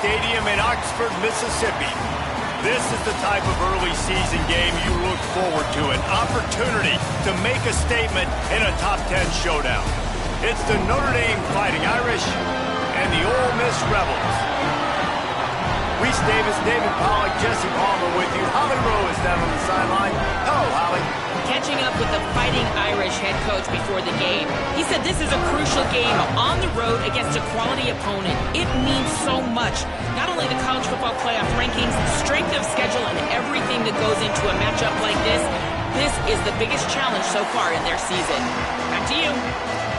Stadium in Oxford, Mississippi. This is the type of early season game you look forward to, an opportunity to make a statement in a top 10 showdown. It's the Notre Dame Fighting Irish and the Ole Miss Rebels. Reese Davis, David Pollack, Jesse Palmer with you. Holly Rowe is down on the sideline. Hello, Holly. Catching up with the Fighting Irish head coach before the game. He said this is a crucial game on the road against a quality opponent. It means so much. Not only the college football playoff rankings, strength of schedule, and everything that goes into a matchup like this. This is the biggest challenge so far in their season. Back to you.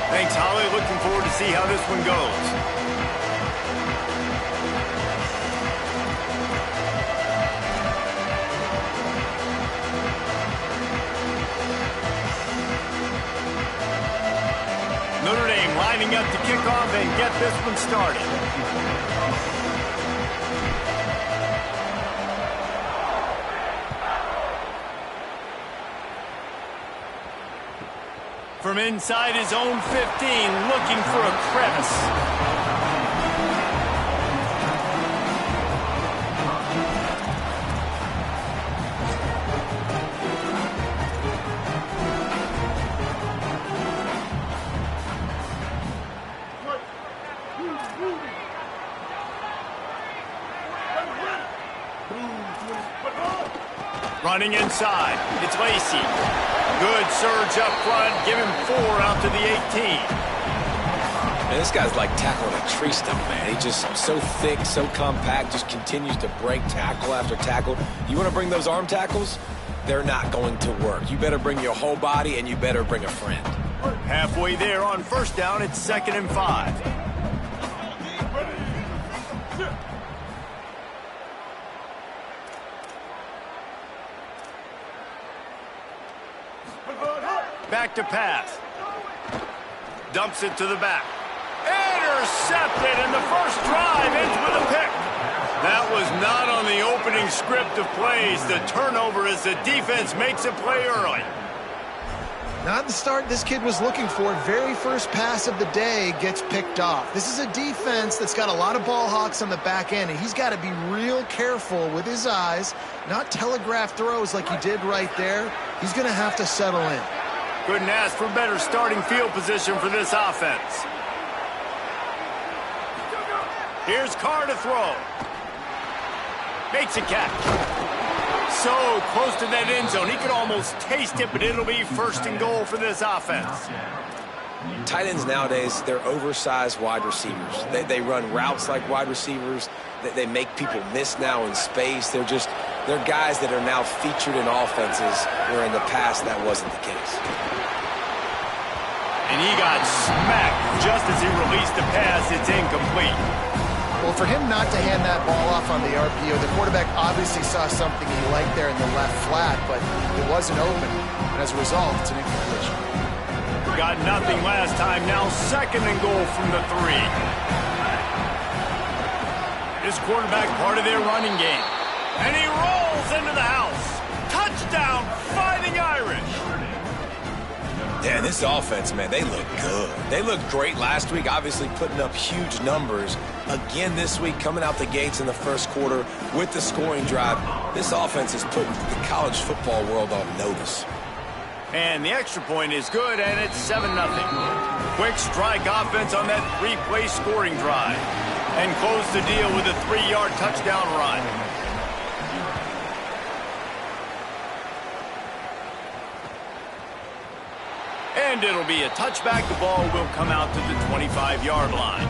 Thanks, Holly. Looking forward to see how this one goes. Notre Dame lining up to kick off and get this one started. From inside his own 15, looking for a crevice. Running inside, it's Lacey. Good surge up front, give him 4 out to the 18. Man, this guy's like tackling a tree stump, man. He's just so thick, so compact, just continues to break tackle after tackle. You want to bring those arm tackles? They're not going to work. You better bring your whole body, and you better bring a friend. Halfway there on first down, it's 2nd and 5. Back to pass. Dumps it to the back. Intercepted, and the first drive ends with a pick. That was not on the opening script of plays. The turnover as the defense makes a play early. Not the start this kid was looking for. Very first pass of the day gets picked off. This is a defense that's got a lot of ball hawks on the back end, and he's got to be real careful with his eyes, not telegraph throws like he did right there. He's going to have to settle in. Couldn't ask for better starting field position for this offense. Here's Carr to throw. Makes a catch. So close to that end zone. He could almost taste it, but it'll be 1st and goal for this offense. Tight ends nowadays, they're oversized wide receivers. They run routes like wide receivers. They make people miss now in space. They're guys that are now featured in offenses where in the past that wasn't the case. And he got smacked just as he released the pass. It's incomplete. Well, for him not to hand that ball off on the RPO, the quarterback obviously saw something he liked there in the left flat, but it wasn't open. And as a result, it's an incompletion. Got nothing last time. Now 2nd and goal from the 3. This quarterback part of their running game. And he rolls into the house. Touchdown, Fighting Irish. Yeah, this offense, man, they look good. They looked great last week, obviously putting up huge numbers. Again this week, coming out the gates in the first quarter with the scoring drive. This offense is putting the college football world on notice. And the extra point is good, and it's 7-0. Quick strike offense on that 3-play scoring drive. And close the deal with a 3-yard touchdown run. And it'll be a touchback. The ball will come out to the 25-yard line.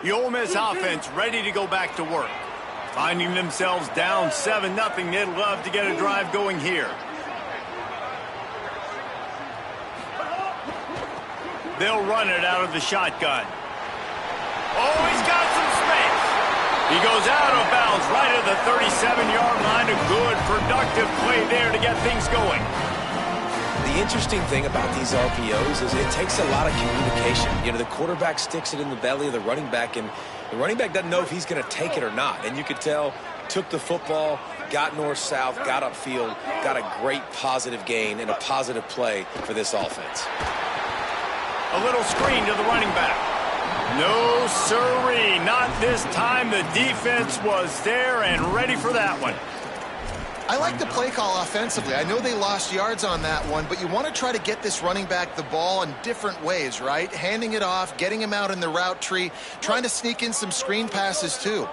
The Ole Miss offense ready to go back to work. Finding themselves down 7-0, they'd love to get a drive going here. They'll run it out of the shotgun. Oh, he's got some space. He goes out of bounds right at the 37-yard line. A good, productive play there to get things going. The interesting thing about these RPOs is it takes a lot of communication. You know, the quarterback sticks it in the belly of the running back, and The running back doesn't know if he's going to take it or not. And you could tell, took the football, got north-south, got upfield, got a great positive gain and a positive play for this offense. A little screen to the running back. No siree, not this time. The defense was there and ready for that one. I like the play call offensively. I know they lost yards on that one, but you want to try to get this running back the ball in different ways, right? Handing it off, getting him out in the route tree, trying to sneak in some screen passes too.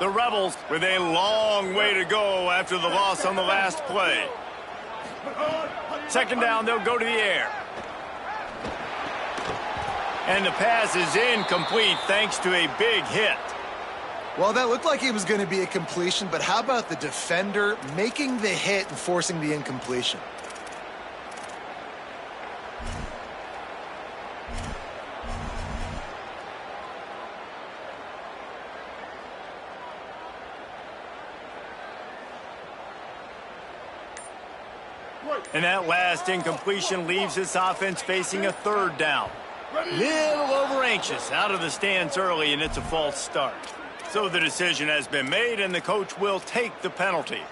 The Rebels with a long way to go after the loss on the last play. Second down, they'll go to the air. And the pass is incomplete thanks to a big hit. Well, that looked like it was going to be a completion, but how about the defender making the hit and forcing the incompletion? And that last incompletion leaves this offense facing a third down. Little over anxious, out of the stance early, and it's a false start. So the decision has been made, and the coach will take the penalty.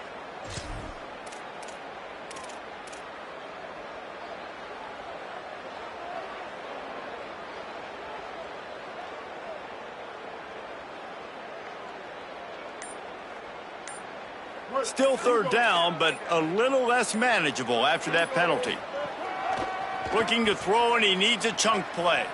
Still third down, but a little less manageable after that penalty. Looking to throw, and he needs a chunk play.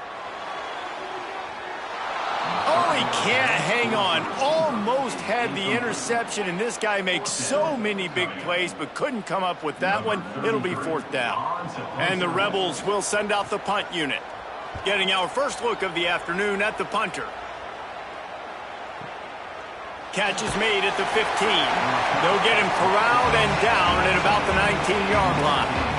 Oh, he can't hang on. Almost had the interception, and this guy makes so many big plays, but couldn't come up with that one. It'll be fourth down. And the Rebels will send out the punt unit. Getting our first look of the afternoon at the punter. Catch is made at the 15. They'll get him corralled and down at about the 19-yard line.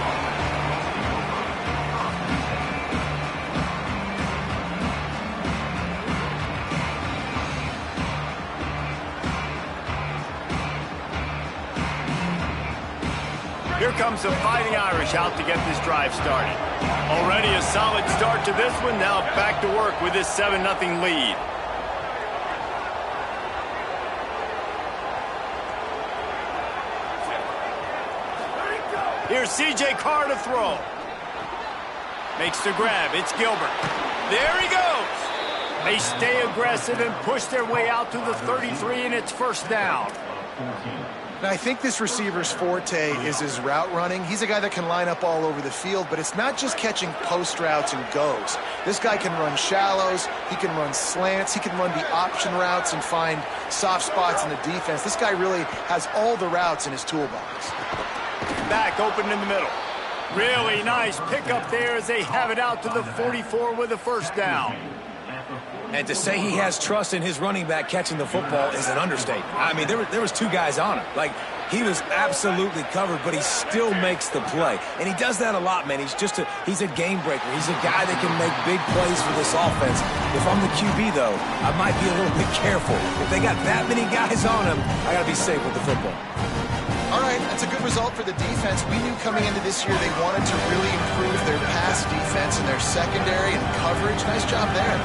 Here comes the Fighting Irish out to get this drive started. Already a solid start to this one. Now back to work with this 7-0 lead. Here's C.J. Carr to throw. Makes the grab. It's Gilbert. There he goes. They stay aggressive and push their way out to the 33, and it's first down. Now, I think this receiver's forte is his route running. He's a guy that can line up all over the field, but it's not just catching post routes and goes. This guy can run shallows, he can run slants, he can run the option routes and find soft spots in the defense. This guy really has all the routes in his toolbox. Back open in the middle. Really nice pickup there as they have it out to the 44 with a first down. And to say he has trust in his running back catching the football is an understatement. I mean, there was two guys on him. Like, he was absolutely covered, but he still makes the play. And he does that a lot, man. He's a game breaker. He's a guy that can make big plays for this offense. If I'm the QB, though, I might be a little bit careful. If they got that many guys on him, I got to be safe with the football. All right, that's a good result for the defense. We knew coming into this year they wanted to really improve their pass defense and their secondary and coverage. Nice job there.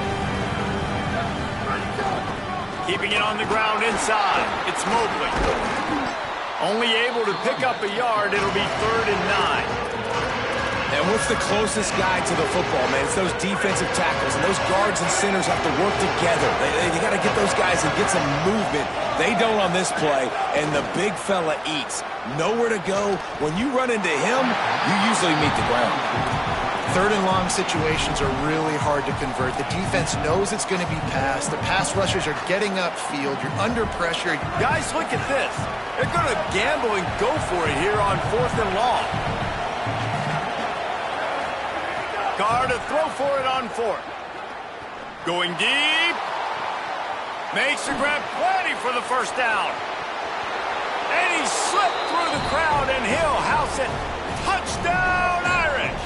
Keeping it on the ground inside. It's Mobley. Only able to pick up a yard. It'll be 3rd and 9. And what's the closest guy to the football, man? It's those defensive tackles, and those guards and centers have to work together. They got to get those guys and get some movement. They don't on this play, and the big fella eats. Nowhere to go. When you run into him, you usually meet the ground. 3rd and long situations are really hard to convert. The defense knows it's going to be passed. The pass rushers are getting upfield. You're under pressure. Guys, look at this. They're going to gamble and go for it here on 4th and long. Carr to throw for it on 4th. Going deep. Makes the grab, plenty for the first down. And he slipped through the crowd, and he'll house it. Touchdown, Irish!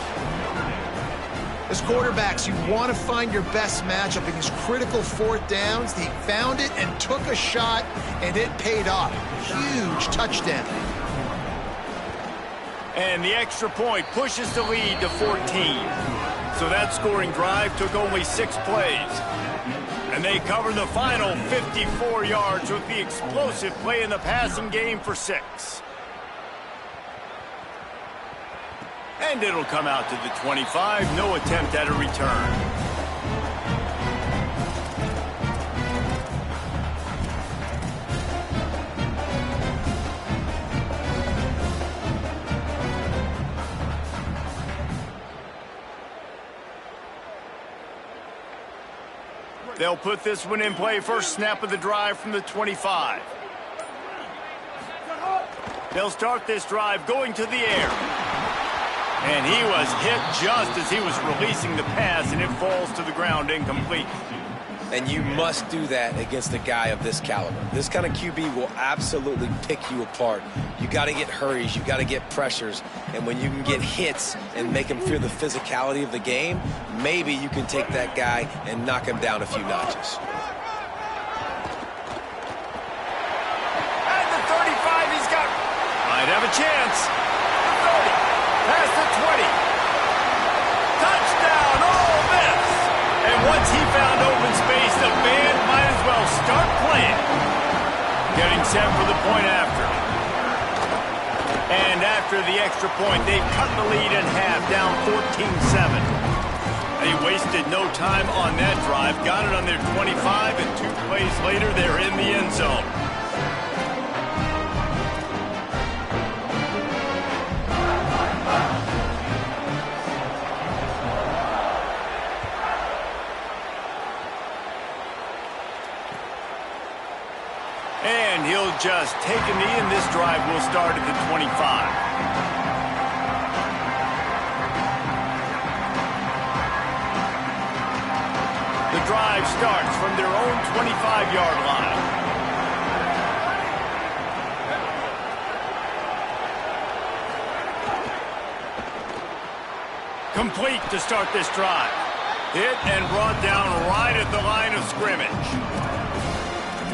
As quarterbacks, you want to find your best matchup in these critical 4th downs. He found it and took a shot, and it paid off. Huge touchdown. And the extra point pushes the lead to 14. So that scoring drive took only 6 plays. And they cover the final 54 yards with the explosive play in the passing game for 6. And it'll come out to the 25. No attempt at a return. They'll put this one in play. First snap of the drive from the 25. They'll start this drive going to the air. And he was hit just as he was releasing the pass, and it falls to the ground incomplete. And you must do that against a guy of this caliber. This kind of QB will absolutely pick you apart. You got to get hurries, you got to get pressures, and when you can get hits and make him feel the physicality of the game, maybe you can take that guy and knock him down a few notches. At the 35, he's got... might have a chance. The 30, past the 20. Touchdown, Ole Miss! And once he found open space, the band might as well start playing. Getting set for the point after. And after the extra point, they've cut the lead in half, down 14-7. They wasted no time on that drive. Got it on their 25, and 2 plays later, they're in the end zone. And he'll just take a knee, and this drive will start at the 25. The drive starts from their own 25-yard line. Complete to start this drive. Hit and brought down right at the line of scrimmage.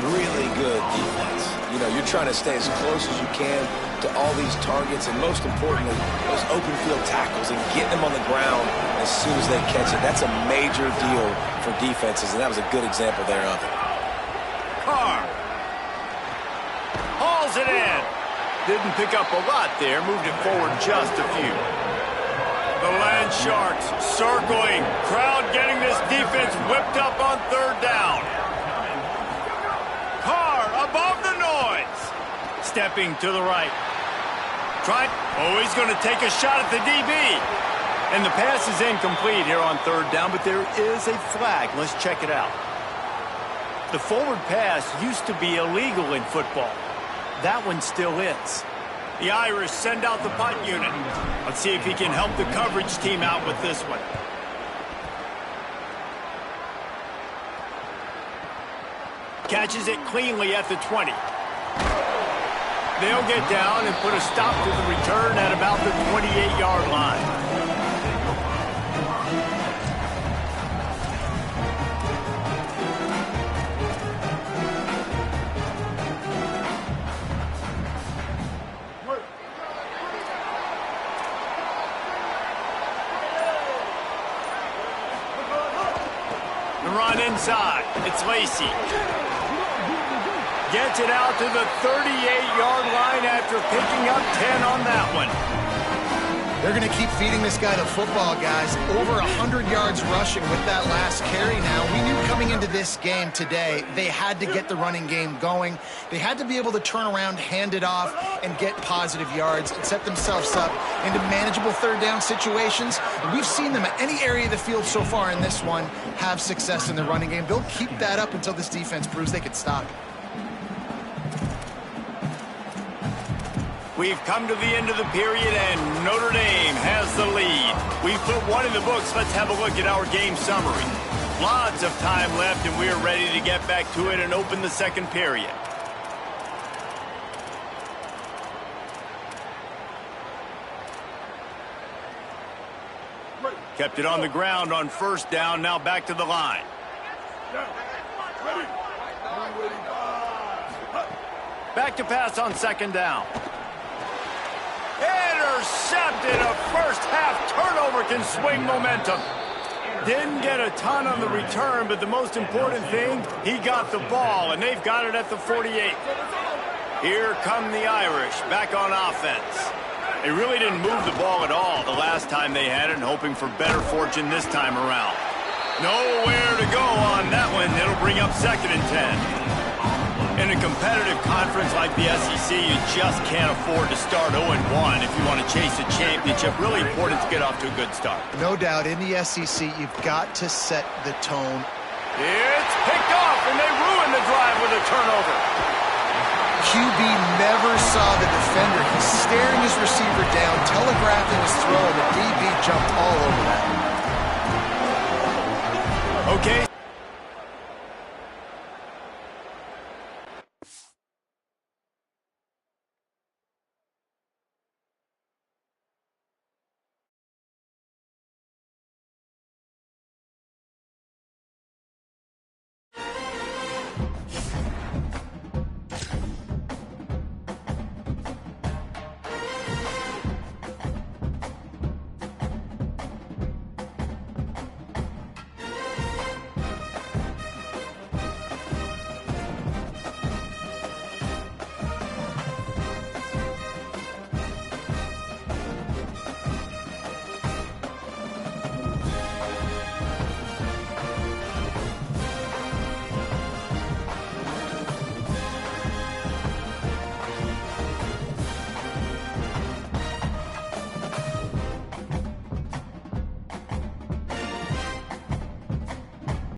Really good defense. You know, you're trying to stay as close as you can to all these targets, and most importantly, those open field tackles, and get them on the ground as soon as they catch it. That's a major deal for defenses, and that was a good example there of it. Carr hauls it in. Didn't pick up a lot there. Moved it forward just a few. The Land Sharks circling. Crowd getting this defense whipped up on 3rd down. Carr above the noise. Stepping to the right. Oh, he's going to take a shot at the DB. And the pass is incomplete here on 3rd down, but there is a flag. Let's check it out. The forward pass used to be illegal in football. That one still is. The Irish send out the punt unit. Let's see if he can help the coverage team out with this one. Catches it cleanly at the 20. They'll get down and put a stop to the return at about the 28-yard line. The run inside. It's Lacey. Gets it out to the 38-yard line after picking up 10 on that one. They're going to keep feeding this guy the football, guys. Over 100 yards rushing with that last carry now. We knew coming into this game today, they had to get the running game going. They had to be able to turn around, hand it off, and get positive yards and set themselves up into manageable 3rd down situations. And we've seen them at any area of the field so far in this one have success in the running game. They'll keep that up until this defense proves they can stop it. We've come to the end of the period, and Notre Dame has the lead. We've put one in the books. Let's have a look at our game summary. Lots of time left, and we're ready to get back to it and open the 2nd period. Kept it on the ground on 1st down. Now back to the line. Back to pass on 2nd down. Intercepted. A first-half turnover can swing momentum. Didn't get a ton on the return, but the most important thing, he got the ball, and they've got it at the 48. Here come the Irish, back on offense. They really didn't move the ball at all the last time they had it, and hoping for better fortune this time around. Nowhere to go on that one. It'll bring up 2nd and 10. In a competitive conference like the SEC, you just can't afford to start 0-1 if you want to chase a championship. Really important to get off to a good start. No doubt, in the SEC, you've got to set the tone. It's picked off, and they ruin the drive with a turnover. QB never saw the defender. He's staring his receiver down, telegraphing his throw, and the DB jumped all over that. Okay.